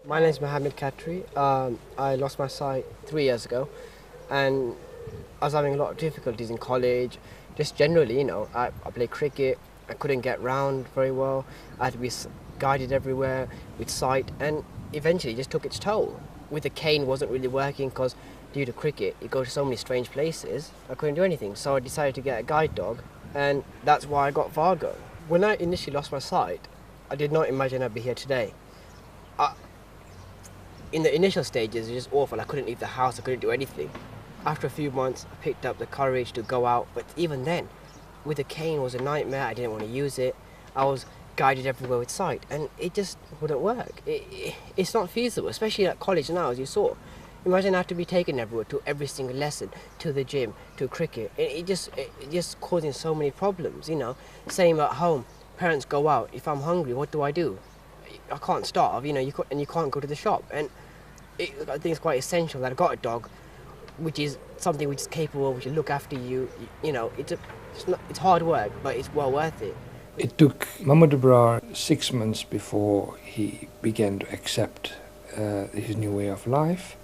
My name is Mohammed Khatri. I lost my sight 3 years ago, and I was having a lot of difficulties in college. Just generally, I played cricket. I couldn't get round very well. I had to be guided everywhere with sight, and eventually it just took its toll. With the cane, wasn't really working because due to cricket, you go to so many strange places. I couldn't do anything, so I decided to get a guide dog, and that's why I got Vargo. When I initially lost my sight, I did not imagine I'd be here today. In the initial stages, it was just awful. I couldn't leave the house, I couldn't do anything. After a few months, I picked up the courage to go out, but even then, with the cane, it was a nightmare. I didn't want to use it. I was guided everywhere with sight, and it just wouldn't work. It's not feasible, especially at college now, as you saw. Imagine I have to be taken everywhere, to every single lesson, to the gym, to cricket. It just causing so many problems, Same at home, parents go out. If I'm hungry, what do? I can't starve, and you can't go to the shop. And I think it's quite essential that I got a dog, which is something which is capable, which will look after you. It's hard work, but it's well worth it. It took Muhammad Abrar 6 months before he began to accept his new way of life.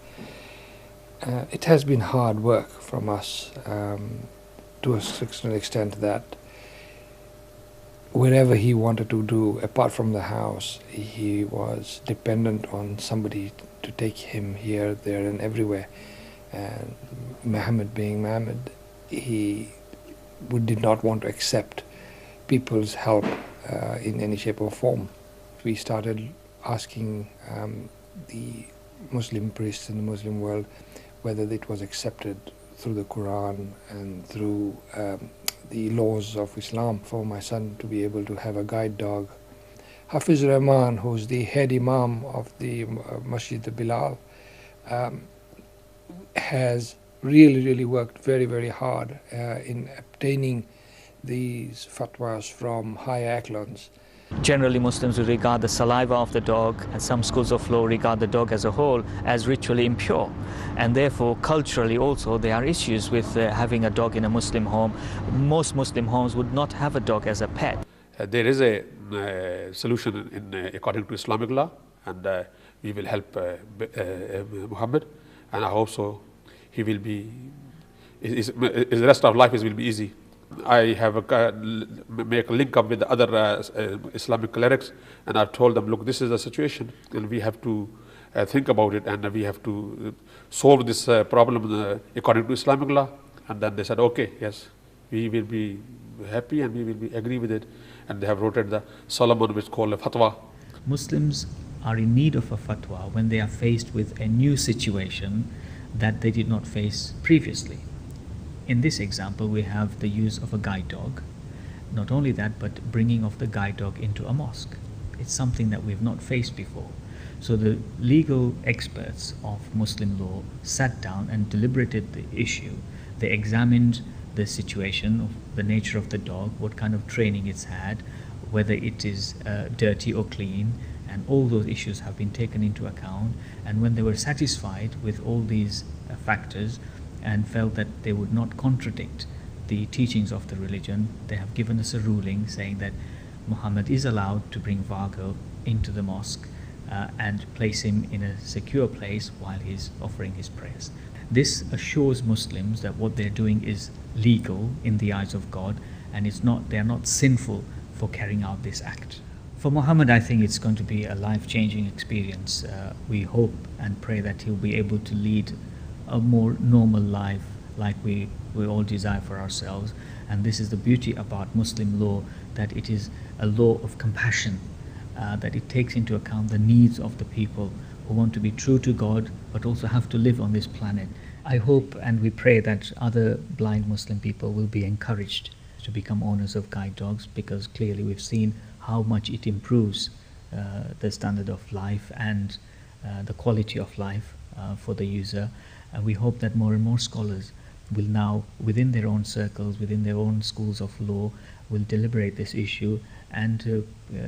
It has been hard work from us to a certain extent that wherever he wanted to do, apart from the house, he was dependent on somebody to take him here, there and everywhere. And Muhammad being Muhammad, he did not want to accept people's help in any shape or form. We started asking the Muslim priests in the Muslim world whether it was accepted through the Quran and through the laws of Islam for my son to be able to have a guide dog. Hafiz Rahman, who's the head imam of the Masjid Bilal, has really worked very hard in obtaining these fatwas from higher echelons. Generally, Muslims will regard the saliva of the dog, and some schools of law regard the dog as a whole as ritually impure. And therefore, culturally also, there are issues with having a dog in a Muslim home. Most Muslim homes would not have a dog as a pet. There is a solution according to Islamic law, and we will help Muhammad, and I hope so he will be, his rest of life will be easy. I have make a link up with the other Islamic clerics, and I've told them, look, this is the situation, and we have to think about it, and we have to solve this problem according to Islamic law. And then they said, okay, yes, we will be happy and we will agree with it. And they have wrote the Solomon, which is called a fatwa. Muslims are in need of a fatwa when they are faced with a new situation that they did not face previously. In this example, we have the use of a guide dog. Not only that, but bringing of the guide dog into a mosque. It's something that we've not faced before. So the legal experts of Muslim law sat down and deliberated the issue. They examined the situation, the nature of the dog, what kind of training it's had, whether it is dirty or clean, and all those issues have been taken into account. And when they were satisfied with all these factors and felt that they would not contradict the teachings of the religion, they have given us a ruling saying that Muhammad is allowed to bring Vargo into the mosque and place him in a secure place while he's offering his prayers. This assures Muslims that what they're doing is legal in the eyes of God, and they are not sinful for carrying out this act. For Muhammad, I think it's going to be a life-changing experience. We hope and pray that he'll be able to lead a more normal life like we all desire for ourselves. And this is the beauty about Muslim law, that it is a law of compassion, that it takes into account the needs of the people who want to be true to God but also have to live on this planet. I hope and we pray that other blind Muslim people will be encouraged to become owners of guide dogs, because clearly we've seen how much it improves the standard of life and the quality of life for the user. And we hope that more and more scholars will now, within their own circles, within their own schools of law, will deliberate this issue and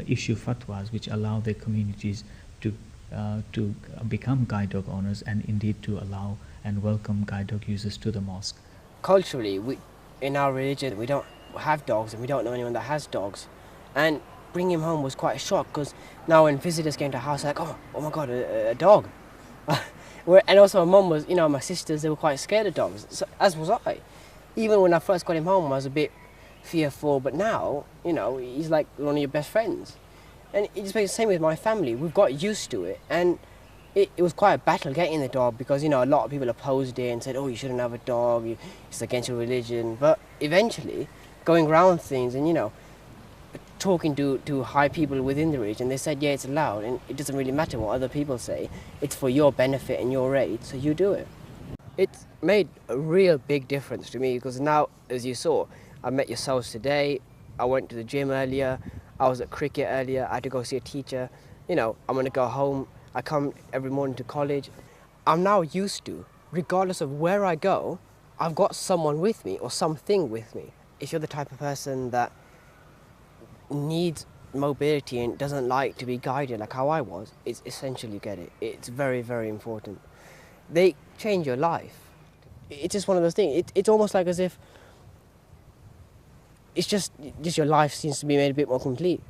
issue fatwas which allow their communities to become guide dog owners, and indeed to allow and welcome guide dog users to the mosque. Culturally, in our religion, we don't have dogs, and we don't know anyone that has dogs. And bring him home was quite a shock, because now when visitors came to the house, like, oh my God, a dog. And also my mum was, you know, my sisters, they were quite scared of dogs, so, as was I. Even when I first got him home, I was a bit fearful, but now, you know, he's like one of your best friends. And it's the same with my family. We've got used to it, and it was quite a battle getting the dog, because, you know, a lot of people opposed it and said, oh, you shouldn't have a dog, it's against your religion. But eventually, going around things and, you know, talking to high people within the region, they said, yeah, it's allowed, and it doesn't really matter what other people say. It's for your benefit and your aid, so you do it. It's made a real big difference to me, because now, as you saw, I met yourselves today, I went to the gym earlier, I was at cricket earlier, I had to go see a teacher. You know, I'm going to go home, I come every morning to college. I'm now used to, regardless of where I go, I've got someone with me or something with me. If you're the type of person that needs mobility and doesn't like to be guided like how I was, it's essential you get it. It's very, very important. They change your life. It's just one of those things. It's almost like as if it's just your life seems to be made a bit more complete.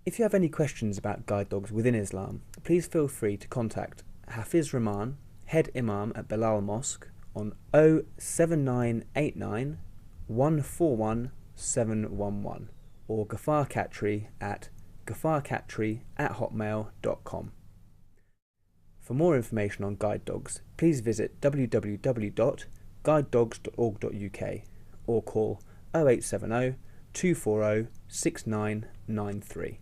If you have any questions about guide dogs within Islam, please feel free to contact Hafiz Rahman, Head Imam at Bilal Mosque, on 07989 141 711, or Ghaffar Khatri at ghafarkhatri@hotmail.com. For more information on guide dogs, please visit www.guidedogs.org.uk or call 0870 240 6993.